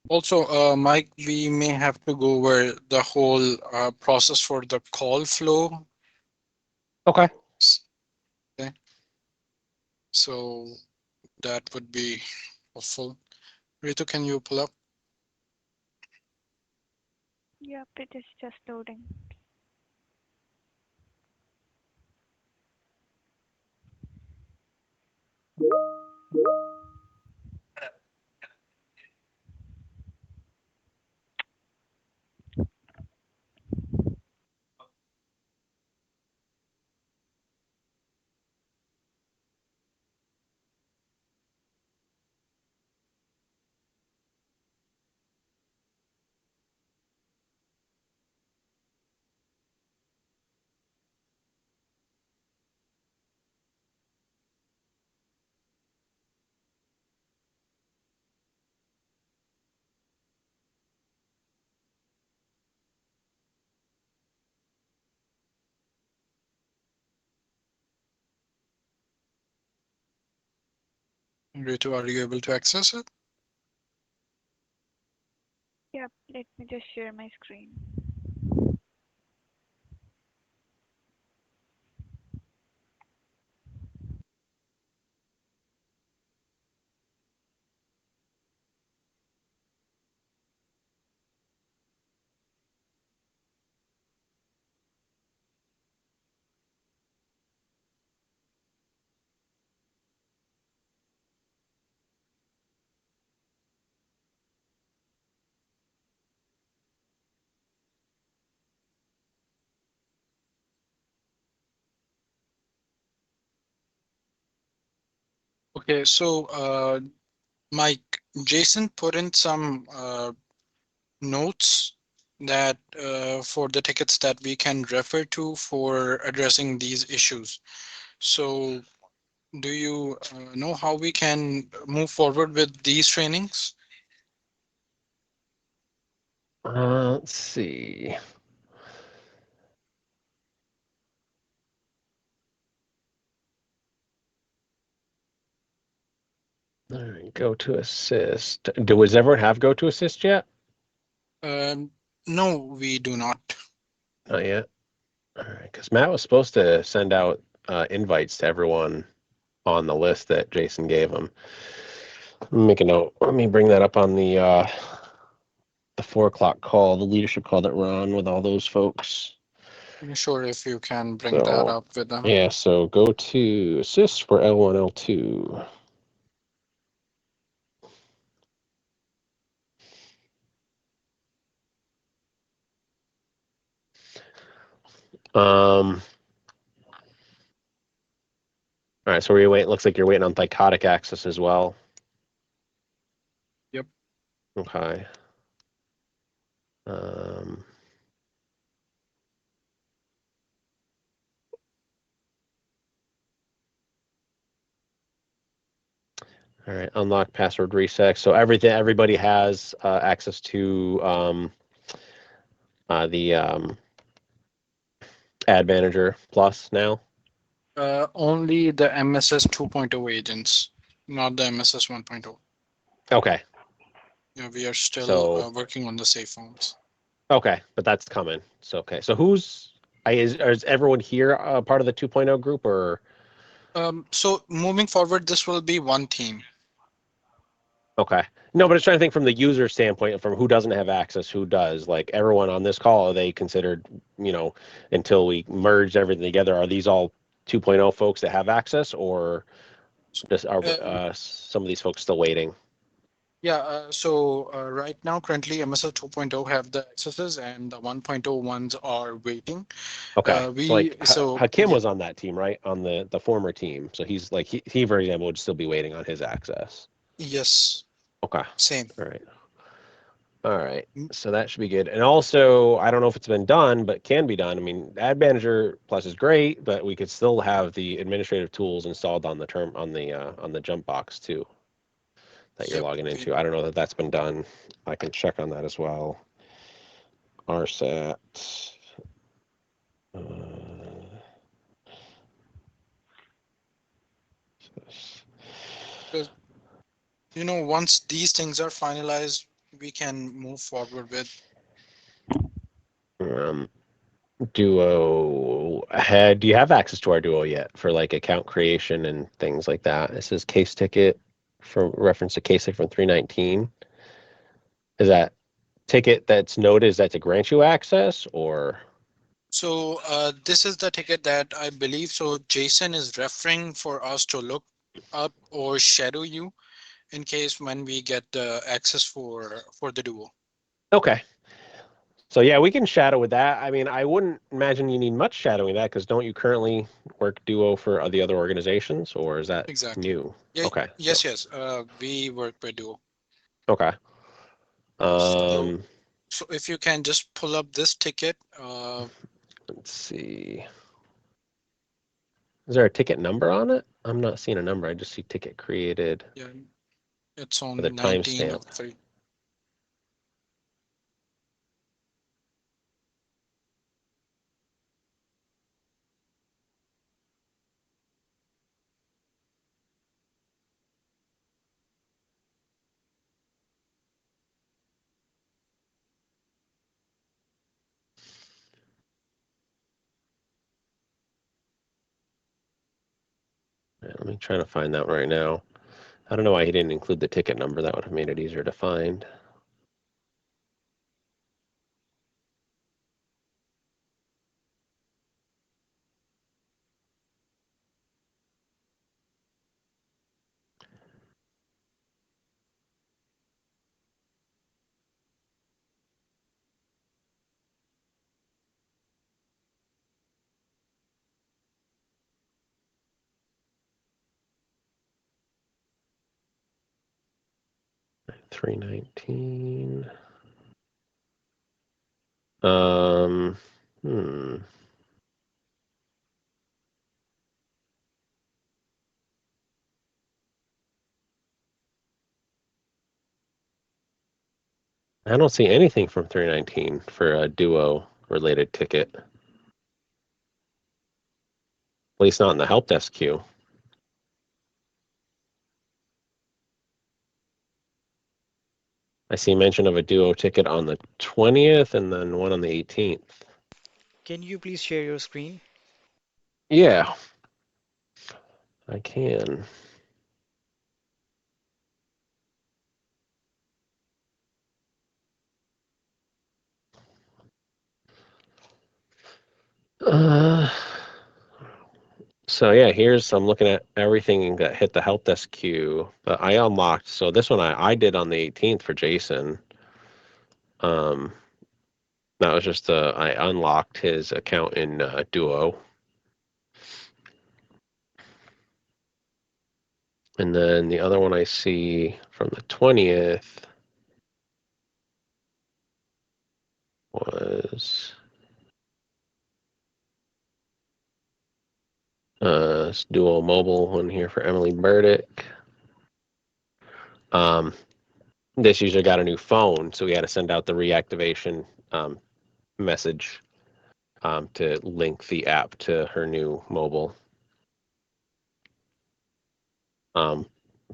Also, Mike, we may have to go over the whole process for the call flow. Okay. Okay, so that would be helpful. Ritu, can you pull up? Yep, it is just loading. Ritu, are you able to access it? Yep, let me just share my screen. Okay, so Mike, Jason put in some notes that for the tickets that we can refer to for addressing these issues. So, do you know how we can move forward with these trainings? Let's see. All right, go to assist. Was everyone have go to assist yet? Um, no, we do not. Not yet. All right, because Matt was supposed to send out invites to everyone on the list that Jason gave him. Make a note. Let me bring that up on the 4 o'clock call, the leadership call that we're on with all those folks. Sure, if you can bring that So up with them. yeah, so go to assist for L1, L2. All right, so we're waiting. Looks like you're waiting on thycotic access as well. Yep. Okay. Um, all right, unlock password reset. So everybody has access to the Ad Manager Plus now. Only the MSS 2.0 agents, not the MSS 1.0. Okay, Yeah, we are still so working on the safe phones. okay, but that's coming. So okay, so is everyone here part of the 2.0 group or So moving forward, this will be one team. okay? No, but it's trying to think from the user standpoint, from who doesn't have access, who does. Like everyone on this call, are they considered, until we merged everything together, are these all 2.0 folks that have access, or just are Uh, some of these folks still waiting? yeah, so right now, currently, MSS 2.0 have the accesses and the 1.0 ones are waiting. Okay, so like So Hakim yeah, was on that team, right? On the former team, so he's like he for example would still be waiting on his access. yes, Okay, same. all right. All right. Mm, So that should be good. And also, I don't know if it's been done, but can be done. I mean, Ad Manager Plus is great, but we could still have the administrative tools installed on the jump box too that you're Yep, logging we, into. I don't know that that's been done. I can check on that as well. RSAT. Uh, because once these things are finalized, we can move forward with. Um, Duo. Do you have access to our Duo yet for like account creation and things like that? It says case ticket for reference to case ticket from 319. Is that ticket that's noted? Is that to grant you access or? So this is the ticket that I believe. So Jason is referring for us to look up or shadow you in case when we get the access for the Duo. Okay. So yeah, we can shadow with that. I mean, I wouldn't imagine you need much shadowing of that because don't you currently work Duo for the other organizations, or is that Exactly. new? Yeah. Okay, so Yes. Yes. We work by Duo. okay. So Um, so if you can just pull up this ticket. let's see. Is there a ticket number on it? I'm not seeing a number. I just see ticket created Yeah. It's with a on 19 timestamp. of 3. Let me try to find that right now. I don't know why he didn't include the ticket number. That would have made it easier to find. 319. Um, hmm. I don't see anything from 319 for a Duo related ticket. At least not in the help desk queue. I see mention of a Duo ticket on the 20th and then one on the 18th. Can you please share your screen? Yeah, I can. Uh, so yeah, I'm looking at everything that hit the help desk queue, but I unlocked. So this one I did on the 18th for Jason. Um, that was just I unlocked his account in Duo, and then the other one I see from the 20th was this Duo mobile one here for Emily Burdick. Um, this user got a new phone, so we had to send out the reactivation message to link the app to her new mobile. Um,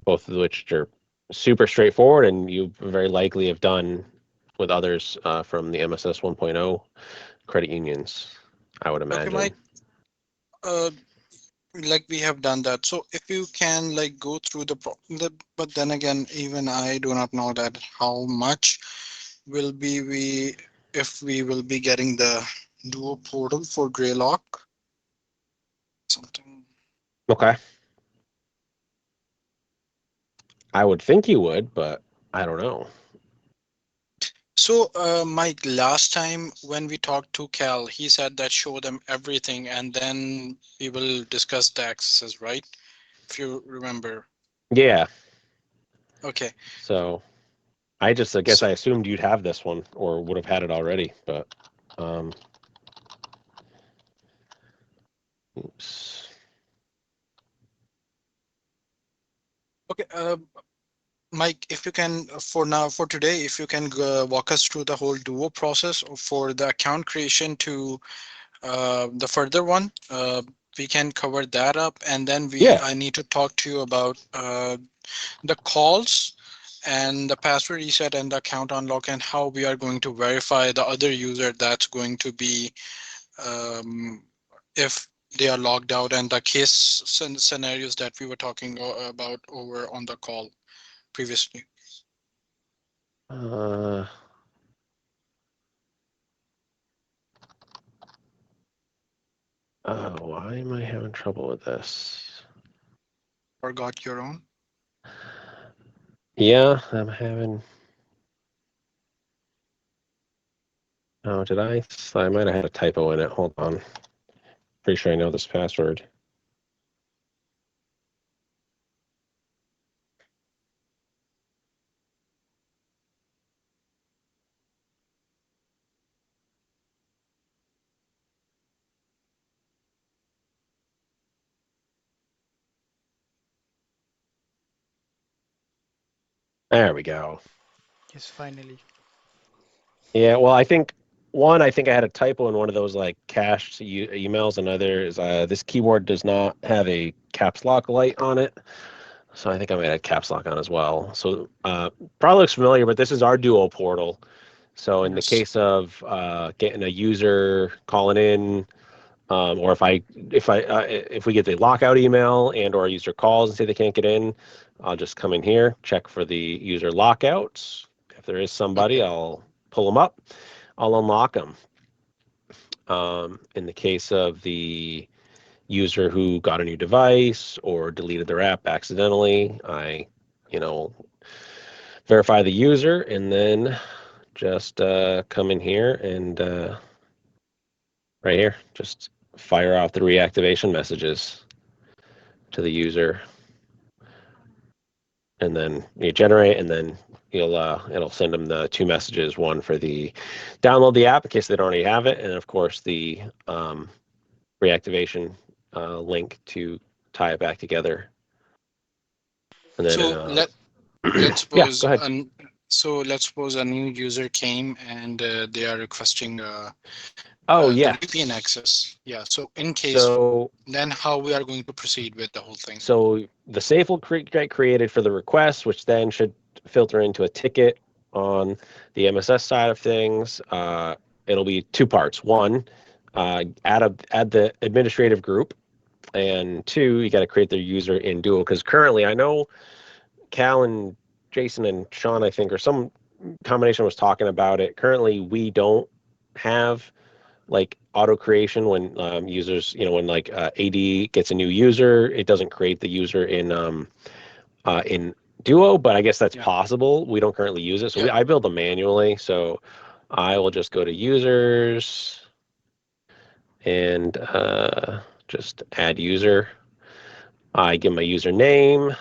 both of which are super straightforward, and you very likely have done with others from the MSS 1.0 credit unions, I would Okay, imagine. Mike. Uh, like we have done that. So if you can like go through but then again, even I do not know that how much will be we if we will be getting the Duo portal for Greylock. Something. Okay. I would think you would, but I don't know. So, Mike, last time when we talked to Cal, he said that show them everything and then we will discuss the accesses, right? If you remember. Yeah. Okay. So I guess So, I assumed you'd have this one or would have had it already, but um, oops. okay, Mike, if you can, for now, for today, if you can walk us through the whole Duo process for the account creation to the further one, we can cover that up, and then Yeah. I need to talk to you about the calls and the password reset and the account unlock, and how we are going to verify the other user that's going to be um, if they are logged out, and the case scenarios that we were talking about over on the call previously. Uh, oh, why am I having trouble with this? Forgot your own. Yeah, I'm having. Oh, did I? I might have had a typo in it. Hold on. Pretty sure I know this password. There we go. Yes, finally. Yeah, well, I think I had a typo in one of those like cached emails. Another is this keyboard does not have a caps lock light on it. So I think I made a caps lock on as well. So probably looks familiar, but this is our Duo portal. So in the Yes. case of getting a user calling in, or if we get the lockout email and or a user calls and say they can't get in, I'll just come in here, check for the user lockouts. If there is somebody, Okay. I'll pull them up. I'll unlock them. In the case of the user who got a new device or deleted their app accidentally, I, you know, verify the user and then just come in here and right here, just fire off the reactivation messages to the user, and then you generate, and then it'll send them the two messages: one for the download the app in case they don't already have it, and of course the reactivation link to tie it back together. And then So let's yeah, suppose go ahead. let's suppose a new user came and they are requesting Oh the yeah. VPN access. Yeah. So in case, So then how we are going to proceed with the whole thing? So the safe will get created for the request, which then should filter into a ticket on the MSS side of things. It'll be two parts. One, add the administrative group, and two, you got to create the user in Duo. Because currently, I know Cal and Jason and Sean, I think, or some combination was talking about it. Currently, we don't have like auto creation when users, when like AD gets a new user, it doesn't create the user in Duo, but I guess that's Yeah. possible. We don't currently use it, so Yeah. I build them manually. So I will just go to users and just add user. I give my username,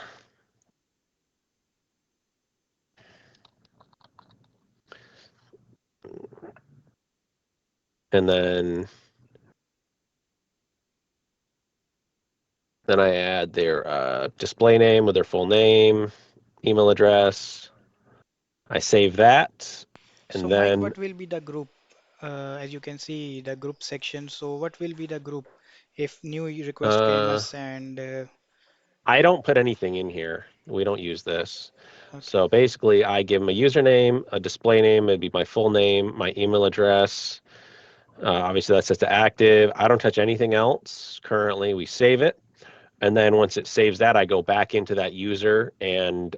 and then I add their display name with their full name, email address. I save that, So, and Mike, then what will be the group? As you can see, the group section. So, what will be the group if new request came uh, us and I don't put anything in here. We don't use this. okay. So basically, I give them a username, a display name, it'd be my full name, my email address. Obviously, that's set to active. I don't touch anything else. Currently, we save it. And then once it saves that, I go back into that user and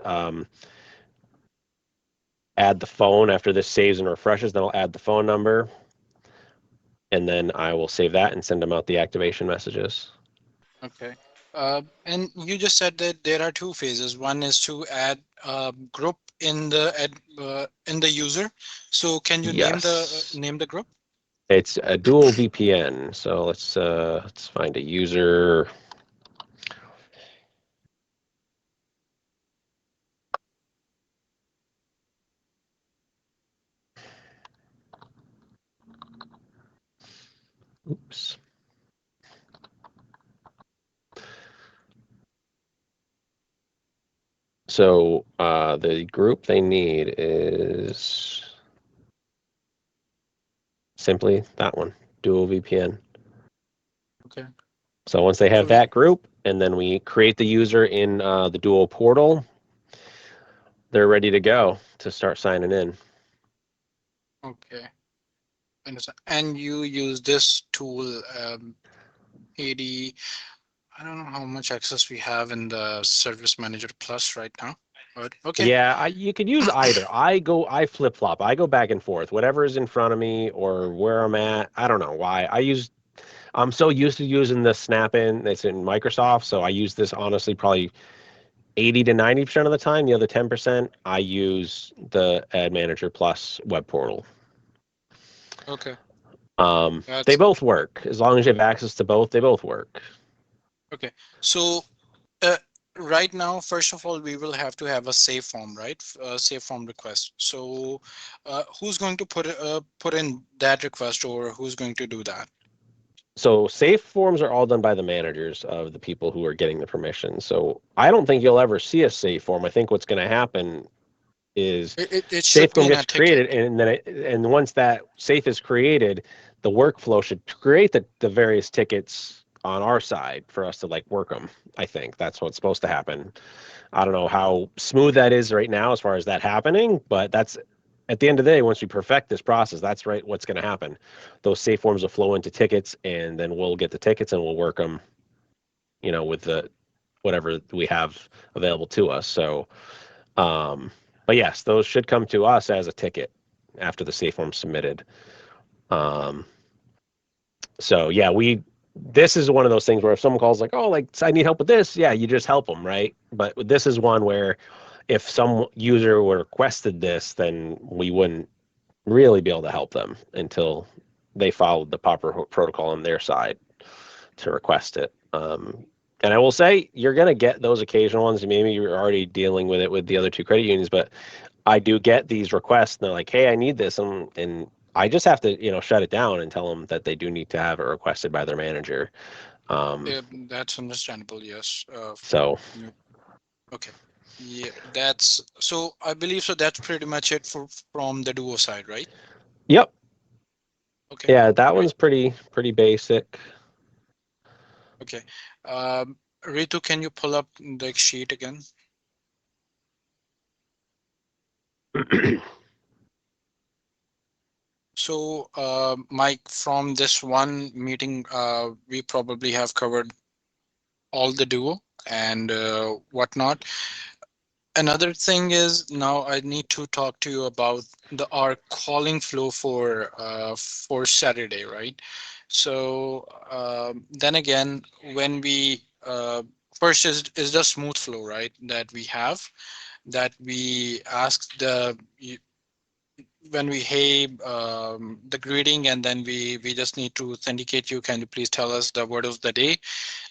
add the phone after this saves and refreshes. Then I'll add the phone number. And then I will save that and send them out the activation messages. Okay. And you just said that there are two phases. One is to add a group in the user. So can you Yes. name the group? It's a dual VPN. So let's find a user. Oops. So the group they need is simply that one, dual VPN. Okay. So once they So have that group, and then we create the user in the Duo portal, they're ready to go to start signing in. Okay. Understand. And you use this tool, 80. I don't know how much access we have in the Service Manager Plus right now, but okay. Yeah, you could use either. I flip flop. I go back and forth. Whatever is in front of me or where I'm at. I don't know why. I'm so used to using the snap in. It's in Microsoft, so I use this honestly probably 80 to 90% of the time. The other 10%, I use the Ad Manager Plus web portal. Okay. They That's both work as long as you have access to both. They both work. okay. So, uh, right now, first of all, we will have to have a save form, right? Save form request. So, who's going to put in that request, or who's going to do that? So safe forms are all done by the managers of the people who are getting the permission. So I don't think you'll ever see a safe form. I think what's going to happen is It safe should be form in a gets ticket. created, and then and once that safe is created, the workflow should create the various tickets on our side for us to like work them. I think that's what's supposed to happen. I don't know how smooth that is right now as far as that happening, but that's at the end of the day, once we perfect this process, that's right what's going to happen. Those safe forms will flow into tickets, and then we'll get the tickets and we'll work them, with the whatever we have available to us. So, but yes, those should come to us as a ticket after the safe form submitted. Um, so yeah, this is one of those things where if someone calls like, oh, like I need help with this, yeah, you just help them, right? But this is one where if some user were requested this, then we wouldn't really be able to help them until they followed the proper protocol on their side to request it. And I will say you're going to get those occasional ones. Maybe you're already dealing with it with the other two credit unions, but I do get these requests and they're like, hey, I need this. And I just have to, shut it down and tell them that they do need to have it requested by their manager. Um, That's understandable. Yes. so, You- okay. Yeah, that's so. I believe so. That's pretty much it for from the Duo side, right? yep. Okay. Yeah, that Great. one's pretty basic. Okay. Ritu, can you pull up the sheet again? So, Mike, from this one meeting, we probably have covered all the Duo and whatnot. Another thing is now I need to talk to you about the our calling flow for Saturday, right? So then again, when we first is the smooth flow, right? That we have that we ask when we hey the greeting, and then we just need to authenticate you. Can you please tell us the word of the day?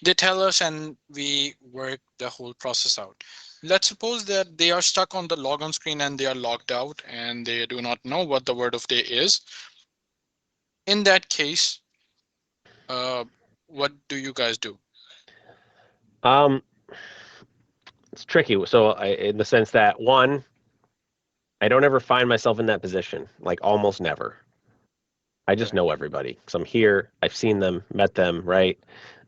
They tell us and we work the whole process out. Let's suppose that they are stuck on the logon screen and they are logged out and they do not know what the word of day is. In that case, uh, what do you guys do? um, it's tricky. So, in the sense that one, I don't ever find myself in that position, like almost never. I just Okay. know everybody because I'm here. I've seen them, met them, right?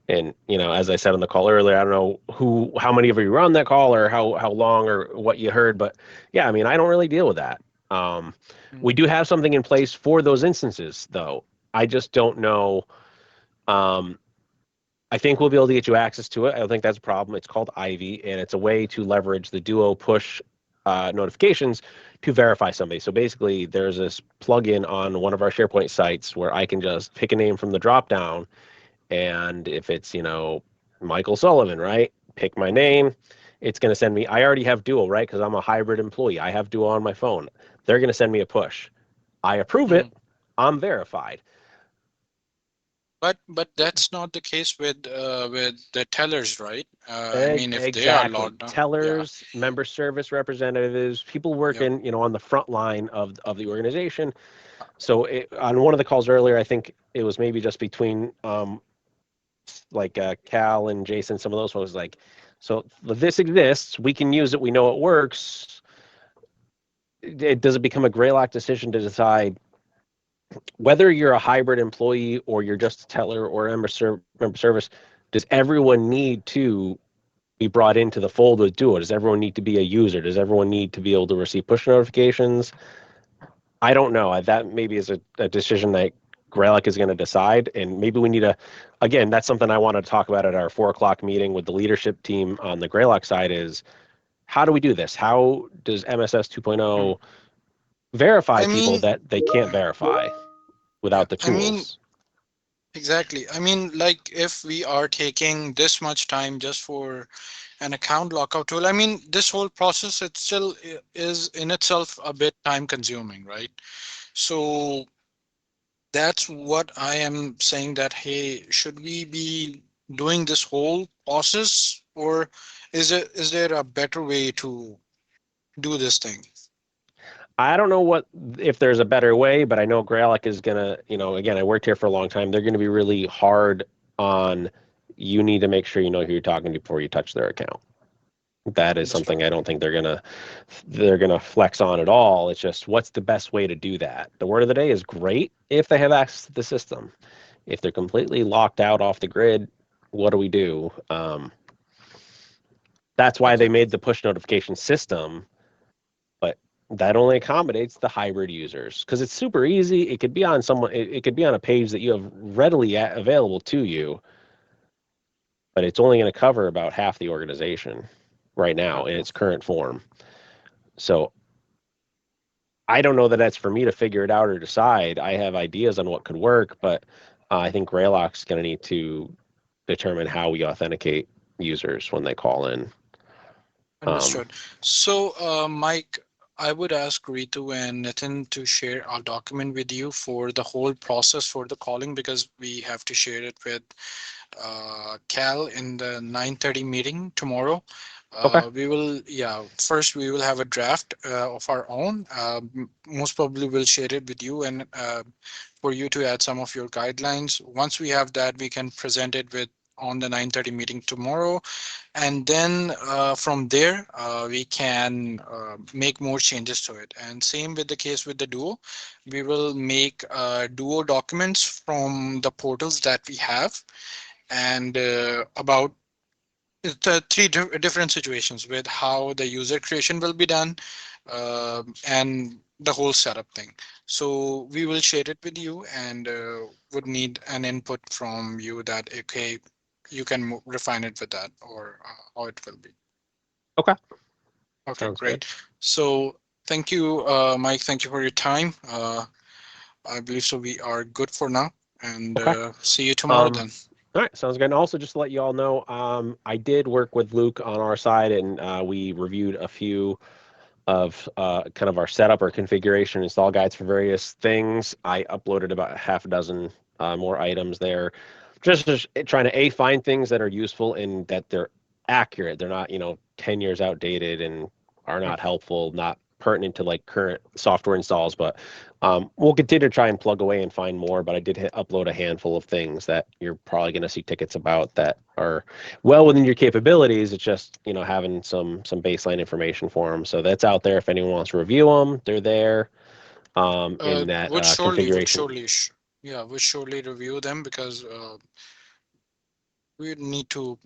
And as I said on the call earlier, I don't know how many of you were on that call or how long or what you heard, but yeah, I mean, I don't really deal with that. Um, we Mm, do have something in place for those instances, though. I just don't know. Um, I think we'll be able to get you access to it. I don't think that's a problem. It's called Ivy, and it's a way to leverage the Duo push notifications to verify somebody. So basically, there's this plugin on one of our SharePoint sites where I can just pick a name from the dropdown, and if it's Michael Sullivan, right? Pick my name. It's going to send me. I already have Duo, right? Because I'm a hybrid employee. I have Duo on my phone. They're going to send me a push. I approve it. mhm. I'm verified. But that's not the case with the tellers, right? I mean, if they are Exactly. logged on, yeah, Tellers, member service representatives, people yep. working, on the front line of the organization. So on one of the calls earlier, I think it was maybe just between like Cal and Jason, some of those folks like, so this exists, we can use it, we know it works. Does it become a Greylock decision to decide whether you're a hybrid employee or you're just a teller or a member service? Does everyone need to be brought into the fold to do it? Does everyone need to be a user? Does everyone need to be able to receive push notifications? I don't know. That maybe is a decision that Greylock is going to decide, and maybe we need to. Again, that's something I want to talk about at our 4 o'clock meeting with the leadership team on the Greylock side. Is how do we do this? How does MSS Mm. 2.0 verify I people mean, that they can't verify yeah, without the I mean, tools? exactly. I mean, like if we are taking this much time just for an account lockout tool, I mean, this whole process, it still is in itself a bit time consuming, right? So that's what I am saying, that, hey, should we be doing this whole process, or is there a better way to do this thing? I don't know what if there's a better way, but I know Greylock is gonna, again, I worked here for a long time. They're gonna be really hard on you need to make sure you know who you're talking to before you touch their account. That is Understood. something I don't think they're gonna flex on at all. It's just what's the best way to do that. The word of the day is great if they have access to the system. If they're completely locked out off the grid, what do we do? That's why they Okay. made the push notification system, but that only accommodates the hybrid users because it's super easy. It could be on someone. It could be on a page that you have readily available to you, but it's only going to cover about half the organization right now in Okay. its current form. So I don't know that that's for me to figure it out or decide. I have ideas on what could work, but I think Greylock's going to need to determine how we authenticate users when they call in. Um, Understood. So, Mike, I would ask Ritu and Nitin to share our document with you for the whole process for the calling, because we have to share it with Cal in the 9:30 meeting tomorrow. okay. Yeah, first we will have a draft of our own. Most probably we'll share it with you, and for you to add some of your guidelines. Once we have that, we can present it with on the 9:30 meeting tomorrow, and then from there we can make more changes to it. And same with the case with the Duo, we will make Duo documents from the portals that we have, and about the three different situations with how the user creation will be done, and the whole setup thing. So we will share it with you, and would need an input from you that, okay, you can refine it with that, or how it will be. Okay. Okay, Sounds good. great. So thank you, Mike. Thank you for your time. I believe so. We are good for now, and Okay. see you tomorrow Um, then. all right, sounds good. And also, just to let you all know, I did work with Luke on our side, and we reviewed a few of kind of our setup or configuration install guides for various things. I uploaded about half a dozen more items there, just trying to find things that are useful and that they're accurate. They're not 10 years outdated and are not Okay. helpful, not pertinent to like current software installs. But we'll continue to try and plug away and find more. But I did upload a handful of things that you're probably going to see tickets about that are well within your capabilities. It's just having some baseline information for them. So that's out there if anyone wants to review them. They're there in that Would configuration. surely, yeah, would surely review them, because we need to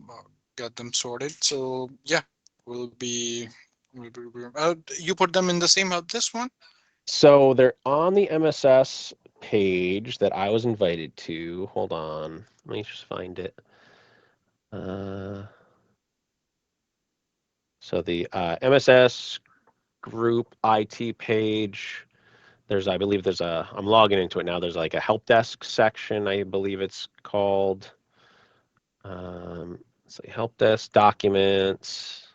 get them sorted. So yeah, we'll be. You put them in the same this one. So they're on the MSS page that I was invited to. Hold on, let me just find it. Uh, so the MSS group IT page. I believe I'm logging into it now. There's like a help desk section, I believe it's called. So help desk documents,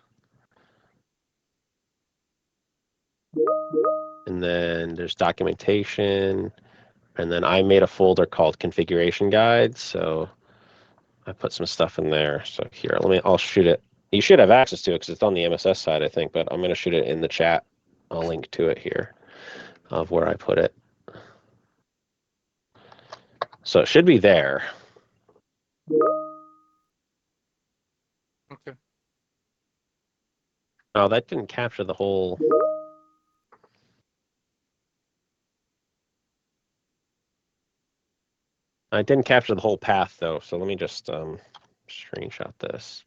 and then there's documentation, and then I made a folder called configuration guides. So I put some stuff in there. So here, I'll shoot it. You should have access to it because it's on the MSS side, I think, but I'm going to shoot it in the chat. I'll link to it here of where I put it. So it should be there. Okay. Oh, that didn't capture the whole. I didn't capture the whole path though. So let me just screenshot this.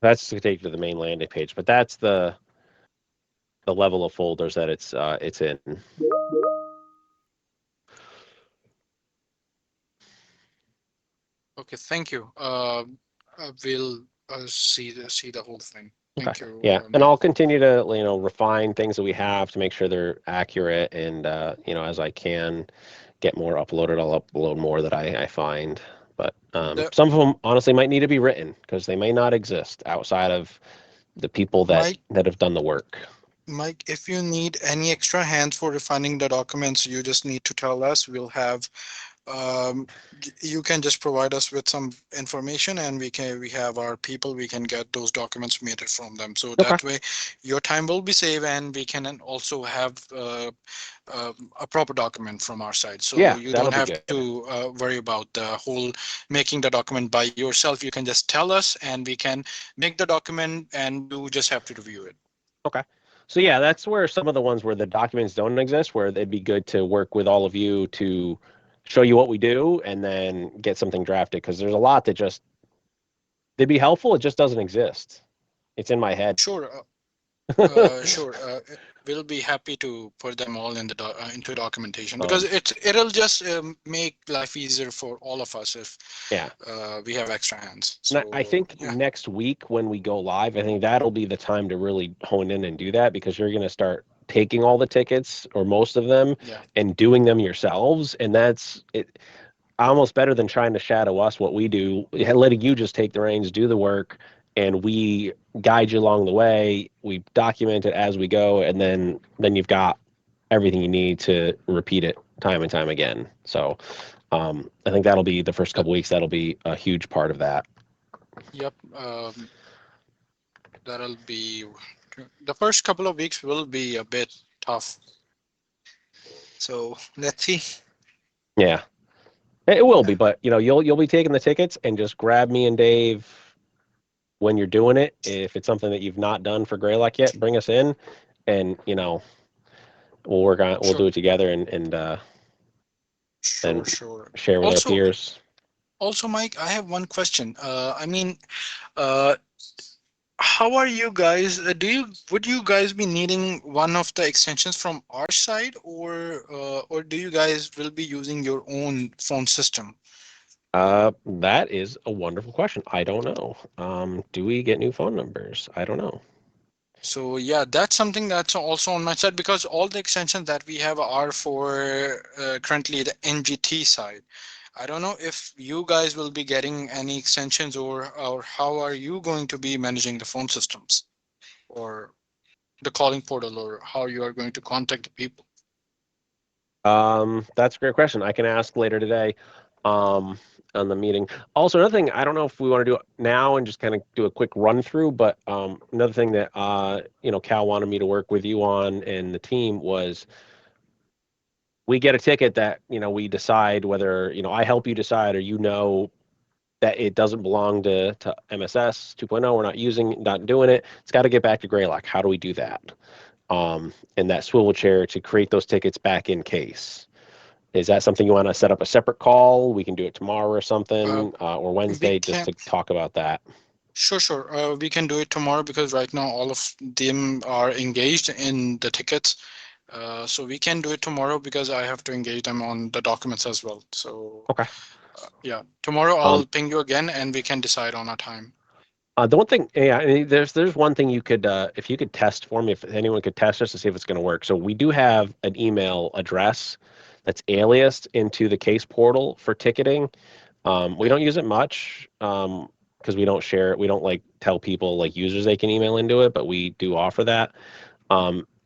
That's to take you to the main landing page, but that's the level of folders that it's in. Okay, thank you. We'll see the whole thing. Okay. Thank you, Yeah, and Mike. I'll continue to refine things that we have to make sure they're accurate, and as I can get more uploaded, I'll upload more that I find. But The some of them honestly might need to be written because they may not exist outside of the people that Mike, have done the work. Mike, if you need any extra hands for refining the documents, you just need to tell us. We'll have you can just provide us with some information and we have our people, we can get those documents made it from them, so Okay. that way your time will be saved and we can also have a proper document from our side, so Yeah, you that'll don't be have good. to worry about the whole making the document by yourself. You can just tell us and we can make the document and you just have to review it. Okay. So yeah, that's where some of the ones where the documents don't exist, where it'd be good to work with all of you to show you what we do and then get something drafted because there's a lot that just they'd be helpful. It just doesn't exist. It's in my head. Sure. Sure. We'll be happy to put them all in the into documentation because um, it'll just make life easier for all of us if yeah. we have extra hands. And I So think yeah, next week when we go live, I think that'll be the time to really hone in and do that because you're going to start taking all the tickets or most of them yeah, and doing them yourselves. And that's it almost better than trying to shadow us what we do, letting you just take the reins, do the work, and we guide you along the way. We document it as we go, and then you've got everything you need to repeat it time and time again. So I think that'll be the first that, couple weeks. That'll be a huge part of that. yep. That'll be the first couple of weeks will be a bit tough. So let's see. Yeah, it will be, Yeah, but you'll be taking the tickets and just grab me and Dave when you're doing it. If it's something that you've not done for Greylock yet, bring us in, and we'll work on it. We'll sure, do it together and sure, then sure. share with our Also, peers. Mike, I have one question. I mean, uh, how are you guys? Do you would you guys be needing one of the extensions from our side, or do you guys will be using your own phone system? That is a wonderful question. I don't know. Do we get new phone numbers? I don't know. So yeah, that's something that's also on my side because all the extensions that we have are for currently the NGT side. I don't know if you guys will be getting any extensions or how are you going to be managing the phone systems or the calling portal or how you are going to contact the people. That's a great question. I can ask later today, on the meeting. Also, another thing, I don't know if we want to do it now and just kind of do a quick run through, but another thing that Cal wanted me to work with you on and the team was we get a ticket that we decide whether I help you decide or that it doesn't belong to MSS 2.0. We're not not doing it. It's got to get back to Greylock. How do we do that? And that swivel chair to create those tickets back in case. Is that something you want to set up a separate call? We can do it tomorrow or Uh, something, or we Wednesday, just can to talk about that. sure. We can do it tomorrow because right now all of them are engaged in the tickets. So we can do it tomorrow because I have to engage them on the documents as well. So Okay. yeah, tomorrow Um, I'll ping you again and we can decide on a time. the one thing, yeah, there's one thing you could, if you could test for me, if anyone could test just to see if it's going to work. So we do have an email address that's aliased into the case portal for ticketing. We Okay. don't use it much because we don't share it. We don't like tell people like users they can email into it, but we do offer that.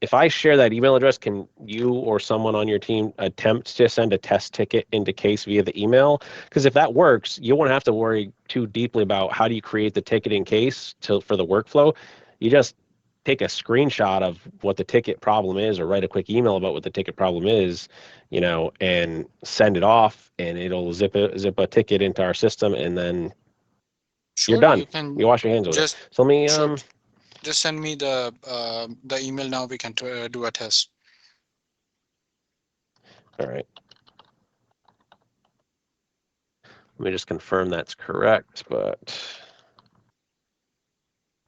If I share that email address, can you or someone on your team attempt to send a test ticket into case via the email? Because if that works, you won't have to worry too deeply about how do you create the ticket in case for the workflow. You just take a screenshot of what the ticket problem is or write a quick email about what the ticket problem is, and send it off and it'll zip a ticket into our system and then you're Sure, done. you can You wash your hands with it. just So let me sure just send me the email now. We can do a test. all right. Let me just confirm that's correct, but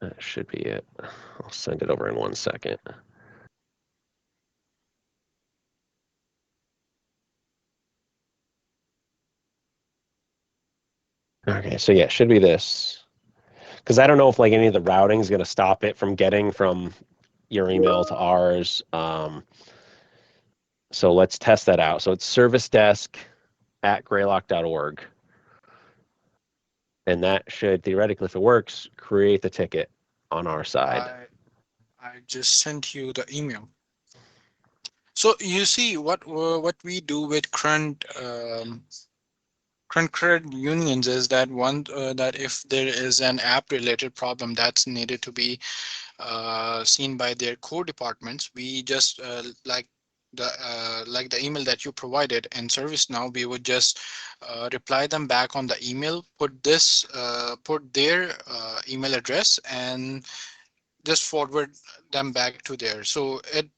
That should be it. I'll send it over in 1 second. Okay, so yeah, it should be this. Because I don't know if like any of the routing is going to stop it from getting from your email to ours. So let's test that out. So it's servicedesk@greylock.org. And that should theoretically, if it works, create the ticket on our side. I just sent you the email. So you see what we do with current credit unions is that that if there is an app related problem that's needed to be seen by their core departments, we just like the email that you provided in ServiceNow, we would just reply them back on the email, put their email address, and just forward them back to there. So it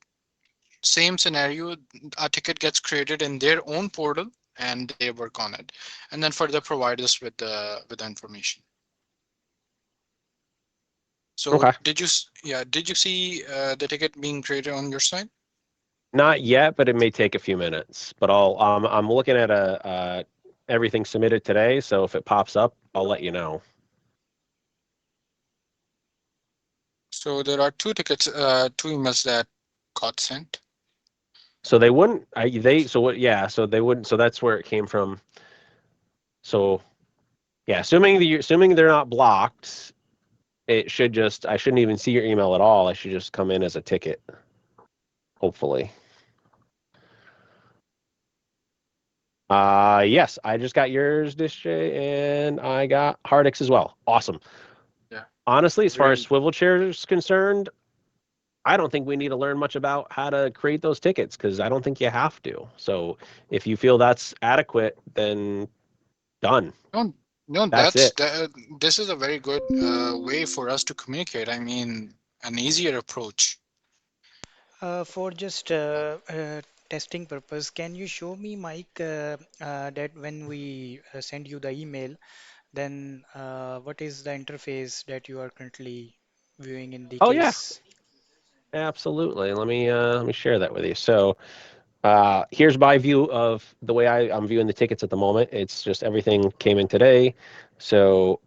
same scenario, a ticket gets created in their own portal and they work on it, and then further provide us with the information. So Okay. yeah, did you see the ticket being created on your side? Not yet, but it may take a few minutes. But I'm looking at everything submitted today. So if it pops up, I'll let you know. So there are two emails that got sent. So they wouldn't. So what? Yeah. So they wouldn't. So that's where it came from. So yeah, assuming they're not blocked, it should just. I shouldn't even see your email at all. I should just come in as a ticket. Hopefully. Yes, I just got yours, Dishay, and I got Hardix as well. Awesome. Yeah, Honestly, as far as really. swivel chair is concerned, I don't think we need to learn much about how to create those tickets because I don't think you have to. So if you feel that's adequate, then done. No, no, That's it. this is a very good way for us to communicate. I mean, an easier approach. For just testing purpose, can you show me, Mike, that when we send you the email, then what is the interface that you are currently viewing in the Oh yeah, case? absolutely. Let me share that with you. So here's my view of the way I'm viewing the tickets at the moment. It's just everything came in today. So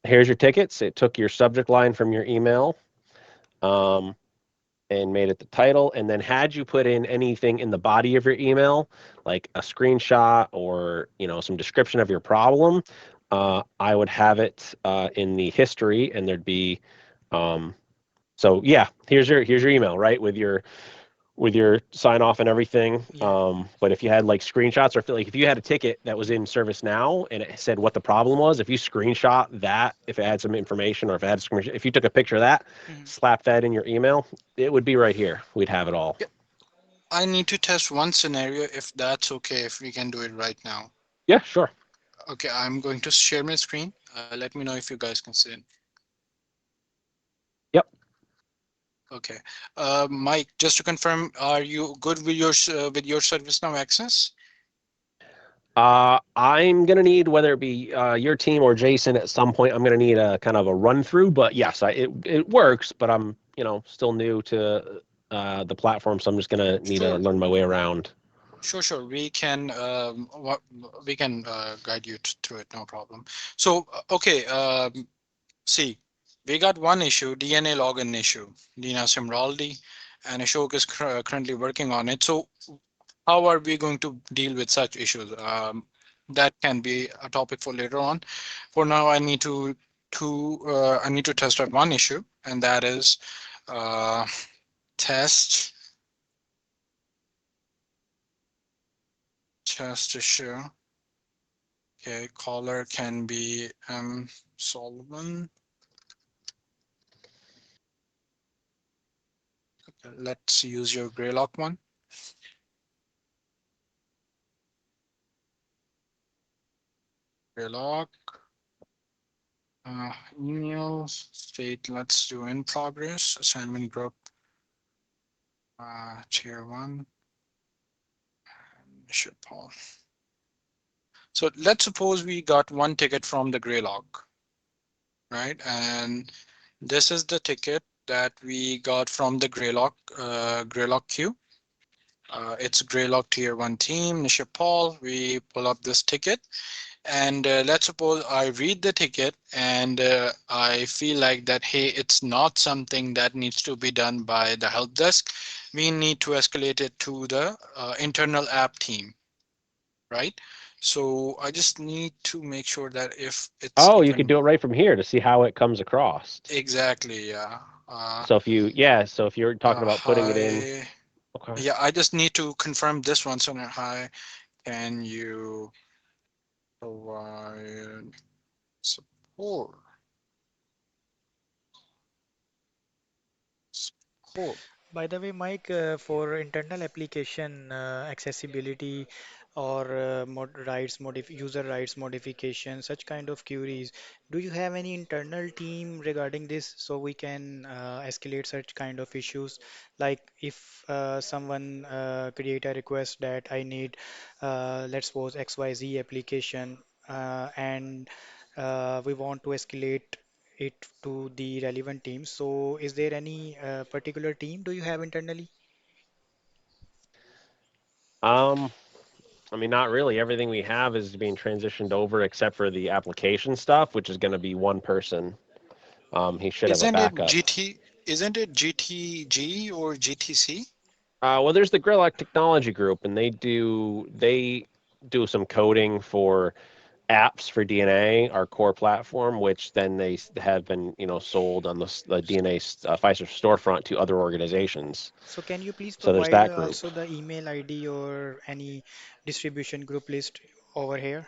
here's your tickets. It took your subject line from your email. Um, and made it the title. And then had you put in anything in the body of your email, like a screenshot or some description of your problem, I would have it in the history, and there'd be. So yeah, here's your email, right, with your sign off and everything. Yeah. But if you had like screenshots, or if you had a ticket that was in ServiceNow and it said what the problem was, if you screenshot that, if it had some information, or if it had a screenshot, if you took a picture of that, Mhm. slap that in your email, it would be right here. We'd have it all. Yeah, I need to test one scenario if that's okay, if we can do it right now. Yeah, sure. Okay, I'm going to share my screen. Let me know if you guys can see it. Yep. Okay. Mike, just to confirm, are you good with with your ServiceNow access? I'm gonna need, whether it be your team or Jason at some point, I'm gonna need a kind of a run through. But yes, it works. But I'm still new to the platform, so I'm just gonna need to Sure. learn my way around. Sure. We can guide you through it, no problem. So, okay, see, we got one issue, DNA login issue. Dina Simraldi and Ashok is currently working on it. So, how are we going to deal with such issues? That can be a topic for later on. For now, I need to test out one issue, and that is uh, test test issue. Okay, caller can be Solomon. Okay, let's use your Greylock one. Greylock. Email state. Let's do in progress. Assignment group. Tier one. Bishop Paul. So let's suppose we got one ticket from the Greylock, right? And this is the ticket that we got from the Greylock queue. It's Greylock Tier 1 team, Nisha Paul. We pull up this ticket, and let's suppose I read the ticket and I feel like that, hey, it's not something that needs to be done by the help desk. We need to escalate it to the internal app team, right? So I just need to make sure that if it's Oh, you could even do it right from here to see how it comes across. exactly, yeah. So if you're talking about putting it in, Hi. okay. Yeah, I just need to confirm this one. So, hi, can you provide support? Support. By the way, Mike, for internal application accessibility or user rights modification, such kind of queries, do you have any internal team regarding this so we can escalate such kind of issues? Like if someone create a request that I need, let's suppose XYZ application, and we want to escalate it to the relevant teams. So, is there any particular team do you have internally? Um, I mean, not really. Everything we have is being transitioned over except for the application stuff, which is going to be one person. He should have a Isn't it backup. GT? Isn't it GTG or GTC? Well, there's the Grillock Technology Group, and they do some coding for apps for DNA, our core platform, which then have been sold on the DNA Pfizer storefront to other organizations. So, can you please So there's provide that group. also the email ID or any distribution group list over here?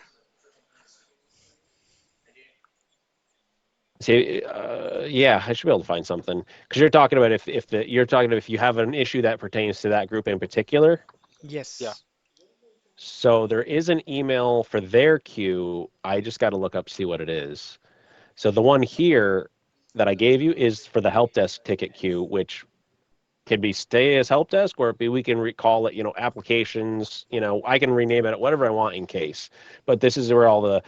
See, yeah, I should be able to find something because you're talking about if you have an issue that pertains to that group in particular. Yeah. Yes. So there is an email for their queue. I just got to look up see what it is. So the one here that I gave you is for the help desk ticket queue, which can be stay as help desk or we can recall it, applications, I can rename it whatever I want in case. But this is where all the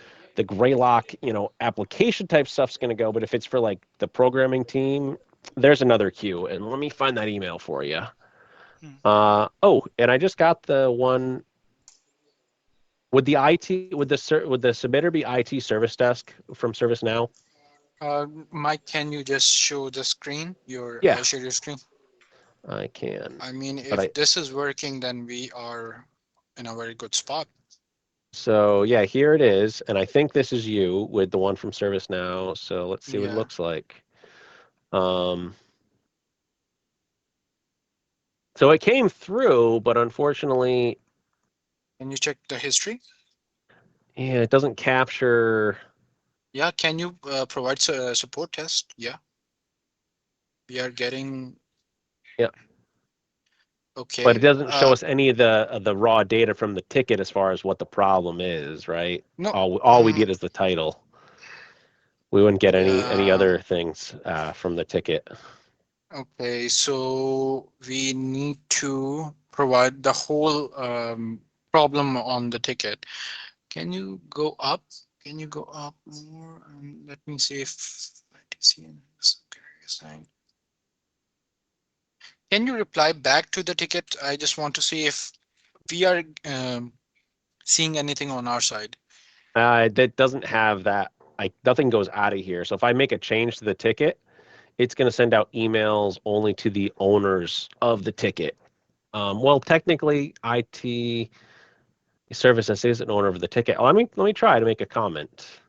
Greylock, application type stuff's going to go. But if it's for like the programming team, there's another queue. And let me find that email for you. Hmm. Oh, and I just got the one. Would the IT would the submitter be IT service desk from ServiceNow? Mike, can you just show the screen? Yeah, Share your screen. I can. I mean, But if this is working, then we are in a very good spot. so yeah, here it is, and I think this is you with the one from ServiceNow. So let's see what it Yeah. looks like. Um, so it came through, but unfortunately, Can you check the history? yeah, it doesn't capture. Yeah. Can you provide support test? Yeah. We are getting Yeah, but it okay. doesn't show us any of the raw data from the ticket as far as what the problem is, right? No. All we get is the title. We wouldn't get any Yeah. other things from the ticket. Okay, so we need to provide the whole problem on the ticket. Can you go up? Can you go up more? Let me see if ITC is saying. Can you reply back to the ticket? I just want to see if we are seeing anything on our side. That doesn't have that. Like nothing goes out of here. So if I make a change to the ticket, it's going to send out emails only to the owners of the ticket. Well, technically, IT services is an owner of the ticket. Let me try to make a comment.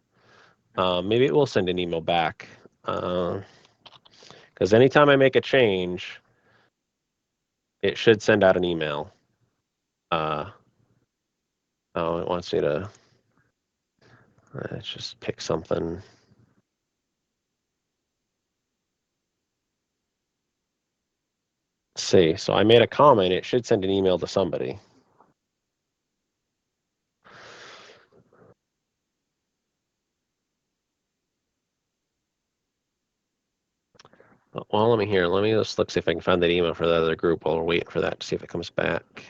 Maybe it will send an email back. Because anytime I make a change, it should send out an email. Uh, oh, it wants me to. Let's just pick something. Let's see. So I made a comment. It should send an email to somebody. Well, let me hear. Let me just look see if I can find that email for the other group while we're waiting for that to see if it comes back.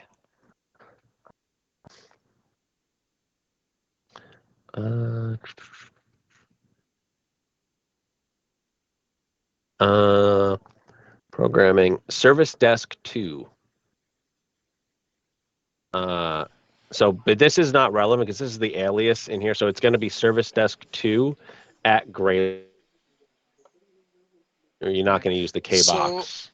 Uh, Uh, Programming Service Desk 2. Uh, but this is not relevant because this is the alias in here. So it's going to be Service Desk 2 at greylock.org. Or you're not going to use the K So box.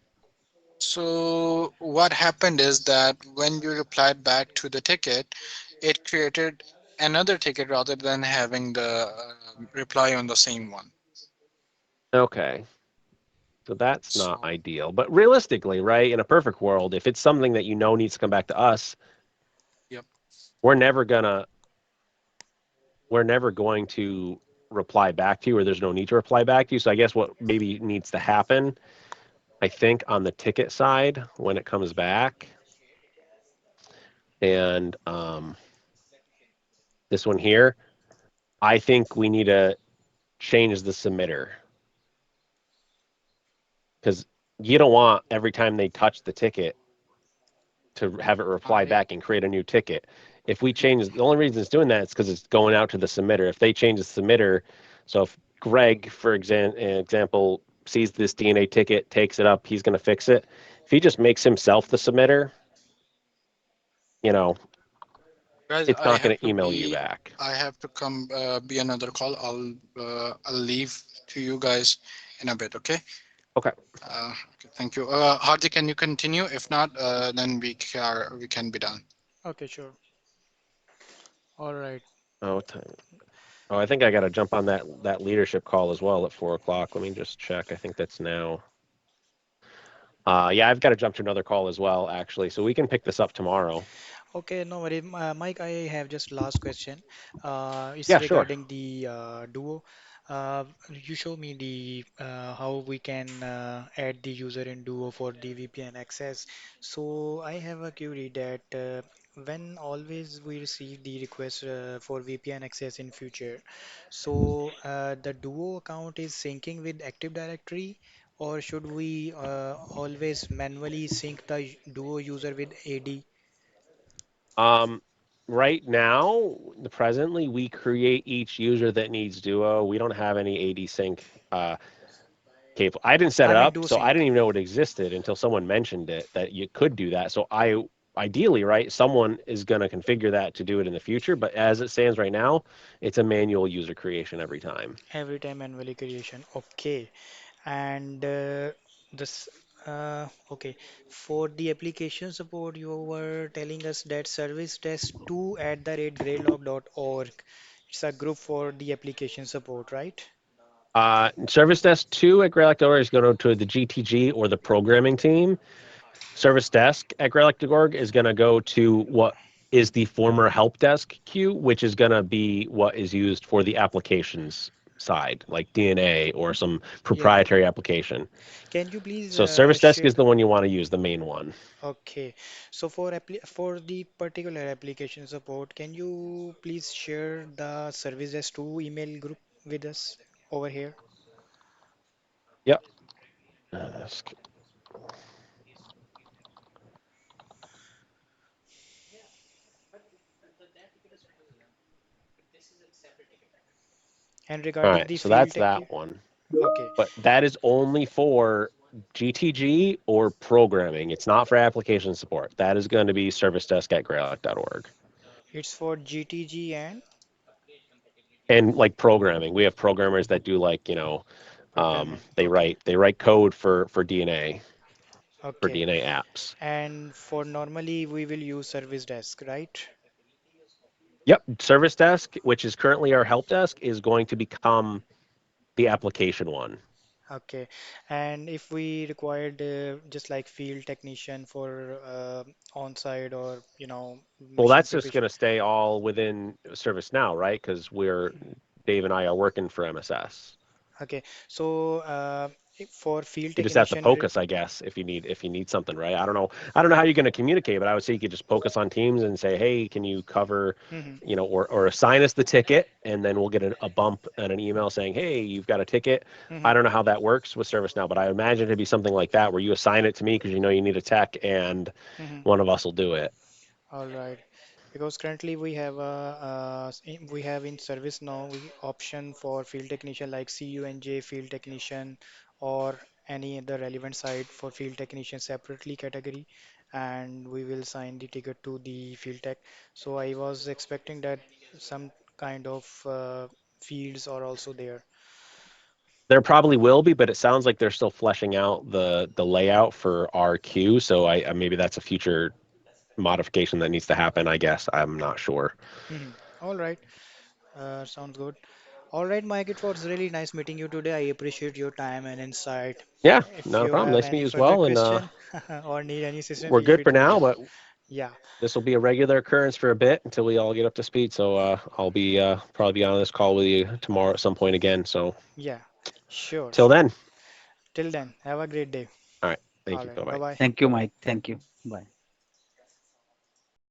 so what happened is that when you replied back to the ticket, it created another ticket rather than having the reply on the same one. Okay. So that's not So ideal. But realistically, right, in a perfect world, if it's something that you know needs to come back to us, yep. we're never gonna we're never going to reply back to you, or there's no need to reply back to you. So I guess what maybe needs to happen, I think, on the ticket side when it comes back, and this one here, I think we need to change the submitter because you don't want every time they touch the ticket to have it reply I back and create a new ticket. If we change, the only reason it's doing that is because it's going out to the submitter. If they change the submitter, so if Greg, for example, sees this DNA ticket, takes it up, he's going to fix it. If he just makes himself the submitter, you know, guys, it's not going to email you back. I have to come be another call. I'll leave to you guys in a bit, okay? Okay. Okay, thank you. Hardik, can you continue? If not, then we can be done. Okay, sure. All right. Oh, time. Oh, I think I got to jump on that leadership call as well at 4 o'clock. Let me just check. I think that's now. Yeah, I've got to jump to another call as well, actually. So we can pick this up tomorrow. Okay, no worry. Mike, I have just last question. It's Yeah, sure. regarding the Duo. You show me the how we can add the user in Duo for the VPN access. So I have a query that when always we receive the request for VPN access in future, so the Duo account is syncing with Active Directory, or should we always manually sync the Duo user with AD? Um, right now, presently, we create each user that needs Duo. We don't have any AD sync capable. I didn't set I it mean, up, do so I sync. didn't even know it existed until someone mentioned it that you could do that. So ideally, right, someone is going to configure that to do it in the future. But as it stands right now, it's a manual user creation every time. Every time manually creation. Okay. And this, okay. For the application support, you were telling us that service desk 2 at the rate greylog.org. It's a group for the application support, right? Service Desk 2 at Greylock.org is going to go to the GTG or the programming team. Service Desk at Greylock.org is going to go to what is the former help desk queue, which is going to be what is used for the applications side, like DNA or some Yeah. proprietary application. Can you please So Service Desk share? is the one you want to use, the main one. Okay. So for the particular application support, can you please share the service desk 2 email group with us over here? Yep. And All regarding right, the so field that's tech, that one. okay, But that is only for GTG or programming. It's not for application support. That is going to be service desk at greylock.org. it's for GTG and And like programming, we have programmers that do like, programming. they Okay, write code for DNA for okay. DNA apps. And for normally we will use service desk, right? Yep, service desk, which is currently our help desk, is going to become the application one. Okay. And if we required just like field technician for on-site or Well, machine that's just going preparation. to stay all within ServiceNow, right? Because Dave and I are working for MSS. Okay. So for field You just have to technician, poke us, I guess, if you need something, right? I don't know how you're going to communicate, but I would say you could just poke us on Teams and say, hey, can you cover, hmm or assign us the ticket, and then we'll get a bump and an email saying, hey, you've got a ticket. hmm I don't know how that works with ServiceNow, but I imagine it'd be something like that where you assign it to me because you know you need a tech, and hmm one of us will do it. All right. Because currently we have we have in service now we option for field technician like CUNJ field technician or any other relevant site for field technician separately category, and we will sign the ticket to the field tech. So I was expecting that some kind of fields are also there. There probably will be, but it sounds like they're still fleshing out the layout for our queue. So maybe that's a future modification that needs to happen. I guess I'm not sure. Mhm. All right, sounds good. All right, Mike, it was really nice meeting you today. I appreciate your time and insight. Yeah, If not a you problem. have Nice to meet any you as further well. And question or need any assistance, we're feel good free for to reach now, out. but Yeah, this will be a regular occurrence for a bit until we all get up to speed. So I'll be probably be on this call with you tomorrow at some point again. So yeah, sure, till sure. then, Till then, have a great day. all right. Thank All you. right, Bye bye bye. bye. Thank you, Mike. Thank you. Bye.